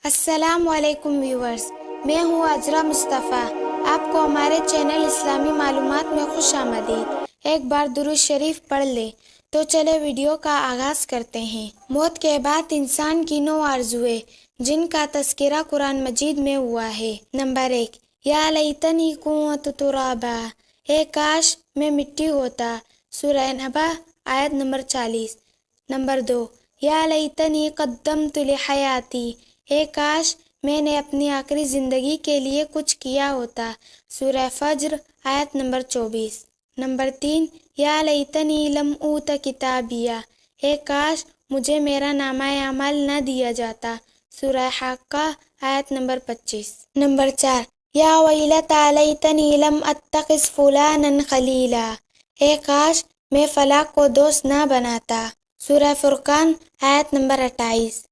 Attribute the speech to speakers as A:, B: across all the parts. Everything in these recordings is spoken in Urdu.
A: السلام علیکم ویورز، میں ہوں عذرا مصطفیٰ۔ آپ کو ہمارے چینل اسلامی معلومات میں خوش آمدید۔ ایک بار درود شریف پڑھ لیں تو چلے ویڈیو کا آغاز کرتے ہیں۔ موت کے بعد انسان کی 9 آرزویں جن کا تذکرہ قرآن مجید میں ہوا ہے۔ نمبر 1، یا لیتنی کنت ترابا، اے کاش میں مٹی ہوتا، سورہ نبا آیت نمبر 40۔ نمبر 2، یا لیتنی قدمت لحیاتی، اے کاش میں نے اپنی آخری زندگی کے لیے کچھ کیا ہوتا، سورہ فجر آیت نمبر 24۔ نمبر 3، یا لیتنی لم اوت کتابیہ، اے کاش مجھے میرا نامہ اعمال نہ دیا جاتا، سورہ حاقہ آیت نمبر 25۔ نمبر 4، یا ویلتی لیتنی لم اتخذ فلانا خلیلا، اے کاش میں فلاں کو دوست نہ بناتا، سورہ فرقان آیت نمبر 28۔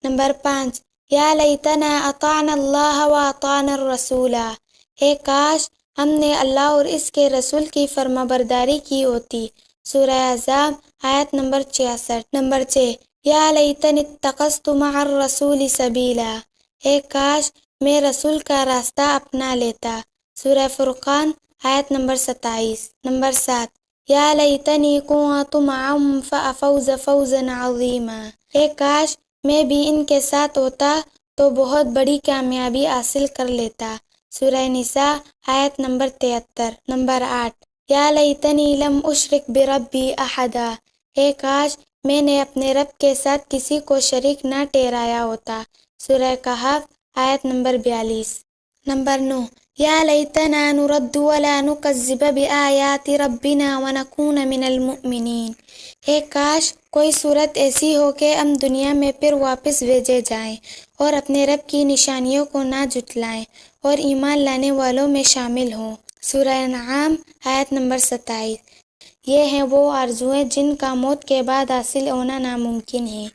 A: نمبر 5، یا لیتنا اطعنا اللہ و اطعنا الرسول، اے کاش ہم نے اللہ اور اس کے رسول کی فرما برداری کی ہوتی، سورہ احزاب آیت نمبر 66۔ نمبر 6، یا لیتنی اتخذت مع الرسول سبیلا، اے کاش میں رسول کا راستہ اپنا لیتا، سورہ فرقان آیت نمبر 27۔ نمبر 7، یا لیتنی کنت معهم فافوز فوزا عظیما، اے کاش میں بھی ان کے ساتھ ہوتا تو بہت بڑی کامیابی حاصل کر لیتا، سورہ نساء آیت نمبر 73۔ نمبر 8، یا لیتنی لم اشرک بربی احدا، اے کاش میں نے اپنے رب کے ساتھ کسی کو شریک نہ ٹھہرایا ہوتا، سورہ کہف آیت نمبر 42۔ نمبر 9، یا لیتنا نرد ولا نکذب بآیات ربنا ونکون من المؤمنین، اے کاش کوئی صورت ایسی ہو کہ ہم دنیا میں پھر واپس بھیجے جائیں اور اپنے رب کی نشانیوں کو نہ جھٹلائیں اور ایمان لانے والوں میں شامل ہوں، سورہ انعام آیت نمبر 27۔ یہ ہیں وہ آرزویں جن کا موت کے بعد حاصل ہونا ناممکن ہے،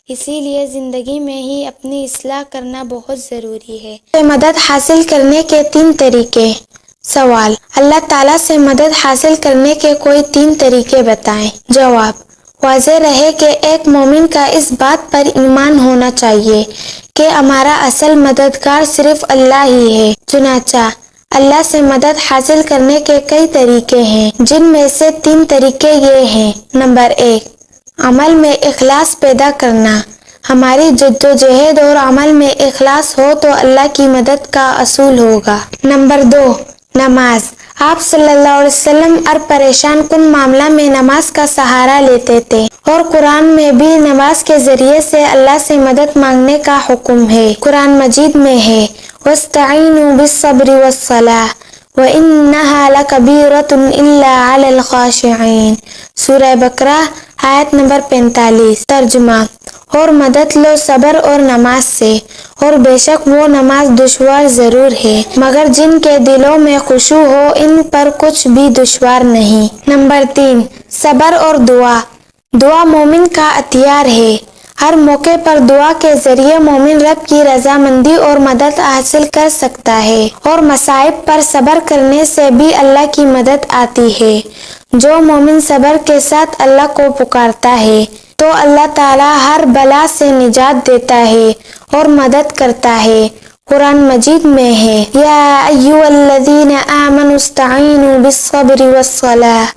A: اسی لیے زندگی میں ہی اپنی اصلاح کرنا بہت ضروری ہے۔ مدد حاصل کرنے کے 3 طریقے۔ سوال، اللہ تعالیٰ سے مدد حاصل کرنے کے کوئی 3 طریقے بتائیں۔ جواب، واضح رہے کہ ایک مومن کا اس بات پر ایمان ہونا چاہیے کہ ہمارا اصل مددگار صرف اللہ ہی ہے، چنانچہ اللہ سے مدد حاصل کرنے کے کئی طریقے ہیں، جن میں سے 3 طریقے یہ ہیں۔ نمبر 1، عمل میں اخلاص پیدا کرنا۔ ہماری جدوجہد اور عمل میں اخلاص ہو تو اللہ کی مدد کا حصول ہوگا۔ نمبر 2، نماز۔ آپ صلی اللہ علیہ وسلم ہر پریشان کن معاملہ میں نماز کا سہارا لیتے تھے، اور قرآن میں بھی نماز کے ذریعے سے اللہ سے مدد مانگنے کا حکم ہے۔ قرآن مجید میں ہے، وَاسْتَعِینُوا بِالصَّبْرِ وَالصَّلَاةِ وَإِنَّهَا لَكَبِیرَةٌ إِلَّا عَلَى الْخَاشِعِینَ، سورہ بقرہ آیت نمبر 45۔ ترجمہ، اور مدد لو صبر اور نماز سے، اور بے شک وہ نماز دشوار ضرور ہے، مگر جن کے دلوں میں خشوع ہو ان پر کچھ بھی دشوار نہیں۔ نمبر 3، صبر اور دعا۔ دعا مومن کا ہتھیار ہے۔ ہر موقع پر دعا کے ذریعے مومن رب کی رضامندی اور مدد حاصل کر سکتا ہے، اور مصائب پر صبر کرنے سے بھی اللہ کی مدد آتی ہے۔ جو مومن صبر کے ساتھ اللہ کو پکارتا ہے تو اللہ تعالیٰ ہر بلا سے نجات دیتا ہے اور مدد کرتا ہے۔ قرآن مجید میں ہے، یا ایھا الذین آمنوا استعینوا بالصبر والصلاۃ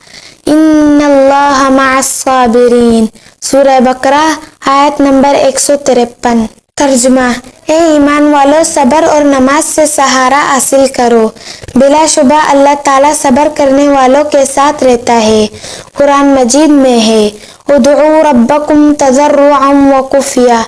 A: ان اللہ مع الصابرین، سورہ بقرہ آیت نمبر 153۔ ترجمہ، اے ایمان والو صبر اور نماز سے سہارا حاصل کرو، بلا شبہ اللہ تعالیٰ صبر کرنے والوں کے ساتھ رہتا ہے۔ قرآن مجید میں ہے، ادعوا ربکم تضرعا وخفیہ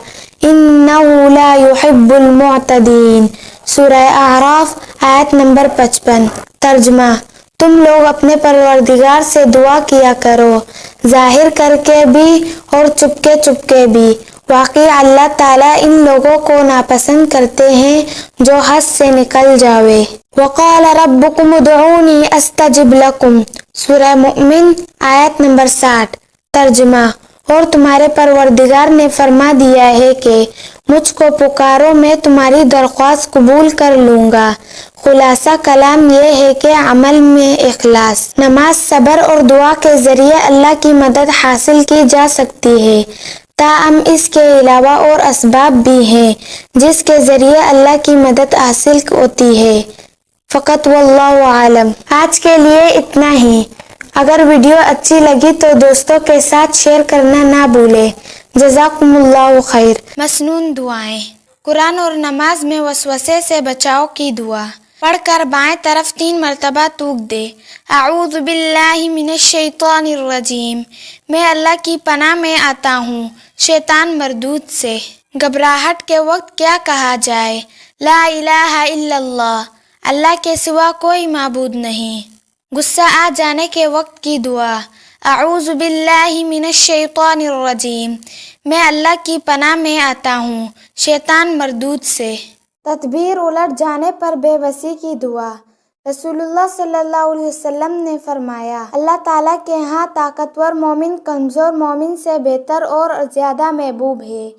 A: انہ لا یحب المعتدین، سورہ اعراف آیت نمبر 55۔ ترجمہ، تم لوگ اپنے پروردگار سے دعا کیا کرو، ظاہر کر کے بھی اور چپکے بھی، واقعی اللہ تعالیٰ ان لوگوں کو ناپسند کرتے ہیں جو حد سے نکل جاوے۔ وقال ربکم ادعونی استجب لکم، سورہ مؤمن آیت نمبر 60۔ ترجمہ، اور تمہارے پروردگار نے فرما دیا ہے کہ مجھ کو پکارو میں تمہاری درخواست قبول کر لوں گا۔ خلاصہ کلام یہ ہے کہ عمل میں اخلاص، نماز، صبر اور دعا کے ذریعے اللہ کی مدد حاصل کی جا سکتی ہے۔ تاہم اس کے علاوہ اور اسباب بھی ہیں جس کے ذریعے اللہ کی مدد حاصل ہوتی ہے۔ فقط واللہ عالم۔ آج کے لیے اتنا ہی۔ اگر ویڈیو اچھی لگی تو دوستوں کے ساتھ شیئر کرنا نہ بھولیں۔ جزاکم اللہ خیر۔ مسنون دعائیں۔ قرآن اور نماز میں وسوسے سے بچاؤ کی دعا پڑھ کر بائیں طرف 3 مرتبہ تھوک دے۔ اعوذ باللہ من الشیطان الرجیم، میں اللہ کی پناہ میں آتا ہوں شیطان مردود سے۔ گھبراہٹ کے وقت کیا کہا جائے؟ لا الہ الا اللہ، اللہ کے سوا کوئی معبود نہیں۔ غصہ آ جانے کے وقت کی دعا اعوذ باللہ من الشیطان الرجیم، میں اللہ کی پناہ میں آتا ہوں شیطان مردود سے۔ تدبیر الٹ جانے پر بے بسی کی دعا رسول اللہ صلی اللہ علیہ وسلم نے فرمایا، اللہ تعالیٰ کے ہاں طاقتور مومن کمزور مومن سے بہتر اور زیادہ محبوب ہے،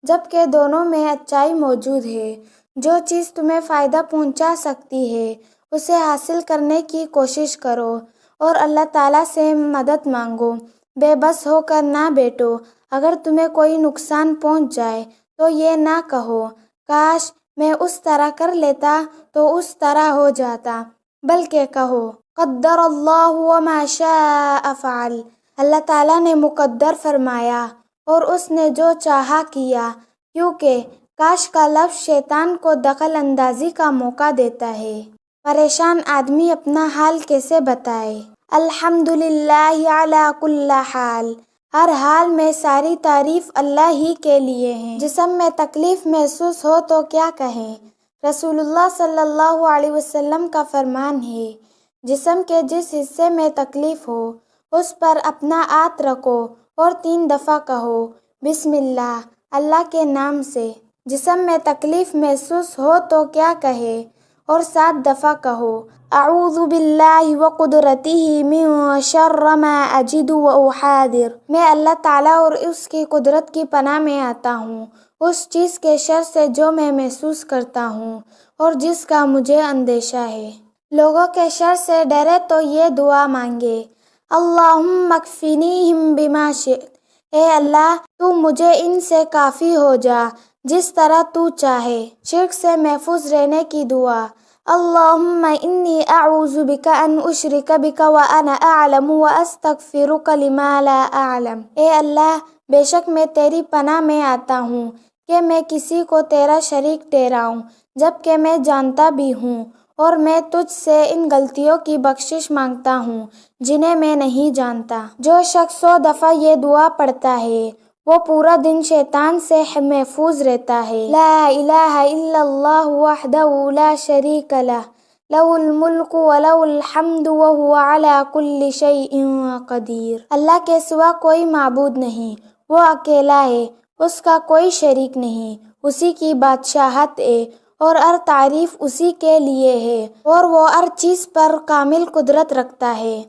A: جبکہ دونوں میں اچائی موجود ہے۔ جو چیز تمہیں فائدہ پہنچا سکتی ہے اسے حاصل کرنے کی کوشش کرو اور اللہ تعالیٰ سے مدد مانگو۔ بے بس ہو کر نہ بیٹھو۔ اگر تمہیں کوئی نقصان پہنچ جائے تو یہ نہ کہو کاش میں اس طرح کر لیتا تو اس طرح ہو جاتا، بلکہ کہو قدر اللہ وما شاء فعل، اللہ تعالیٰ نے مقدر فرمایا اور اس نے جو چاہا کیا، کیونکہ کاش کا لفظ شیطان کو دخل اندازی کا موقع دیتا ہے۔ پریشان آدمی اپنا حال کیسے بتائے؟ الحمدللہ علی کل حال، ہر حال میں ساری تعریف اللہ ہی کے لیے ہے۔ جسم میں تکلیف محسوس ہو تو کیا کہیں؟ رسول اللہ صلی اللہ علیہ وسلم کا فرمان ہے، جسم کے جس حصے میں تکلیف ہو اس پر اپنا ہاتھ رکھو اور 3 دفعہ کہو بسم اللہ، اللہ کے نام سے۔ جسم میں تکلیف محسوس ہو تو کیا کہے اور 7 دفعہ کہو اعوذ باللہ وقدرتہ من شر ما اجد واحاذر، میں اللہ تعالیٰ اور اس کی قدرت کی پناہ میں آتا ہوں اس چیز کے شر سے جو میں محسوس کرتا ہوں اور جس کا مجھے اندیشہ ہے۔ لوگوں کے شر سے ڈرے تو یہ دعا مانگے، اللہم اکفینیہم بما شئت، اے اللہ تو مجھے ان سے کافی ہو جا جس طرح تو چاہے۔ شرک سے محفوظ رہنے کی دعا اللہم انی اعوذ بک ان اشرک بک وانا اعلم واستغفرک لما لا اعلم، اے اللہ بے شک میں تیری پناہ میں آتا ہوں کہ میں کسی کو تیرا شریک ٹھہراؤں جبکہ میں جانتا بھی ہوں، اور میں تجھ سے ان غلطیوں کی بخشش مانگتا ہوں جنہیں میں نہیں جانتا۔ جو شخص 100 دفعہ یہ دعا پڑھتا ہے وہ پورا دن شیطان سے محفوظ رہتا ہے۔ لا الہ الا اللہ وحدہ لا شریک لہ، لہ الملک ولہ الحمد وہو علی کل شیء قدیر، اللہ کے سوا کوئی معبود نہیں، وہ اکیلا ہے، اس کا کوئی شریک نہیں، اسی کی بادشاہت ہے اور ہر تعریف اسی کے لیے ہے اور وہ ہر چیز پر کامل قدرت رکھتا ہے۔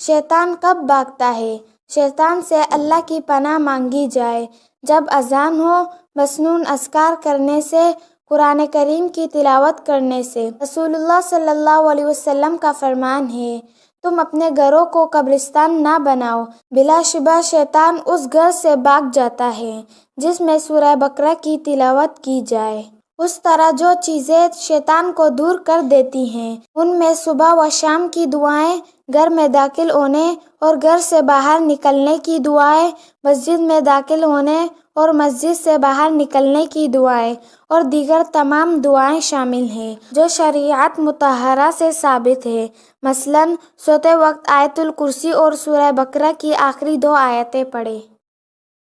A: شیطان کب بھاگتا ہے؟ شیطان سے اللہ کی پناہ مانگی جائے جب اذان ہو، مسنون اذکار کرنے سے، قرآن کریم کی تلاوت کرنے سے۔ رسول اللہ صلی اللہ علیہ وسلم کا فرمان ہے، تم اپنے گھروں کو قبرستان نہ بناؤ، بلا شبہ شیطان اس گھر سے بھاگ جاتا ہے جس میں سورہ بقرہ کی تلاوت کی جائے۔ اس طرح جو چیزیں شیطان کو دور کر دیتی ہیں ان میں صبح و شام کی دعائیں، گھر میں داخل ہونے اور گھر سے باہر نکلنے کی دعائیں، مسجد میں داخل ہونے اور مسجد سے باہر نکلنے کی دعائیں اور دیگر تمام دعائیں شامل ہیں جو شریعت مطہرہ سے ثابت ہے۔ مثلاً سوتے وقت آیت الکرسی اور سورہ بقرہ کی آخری 2 آیتیں پڑھیں۔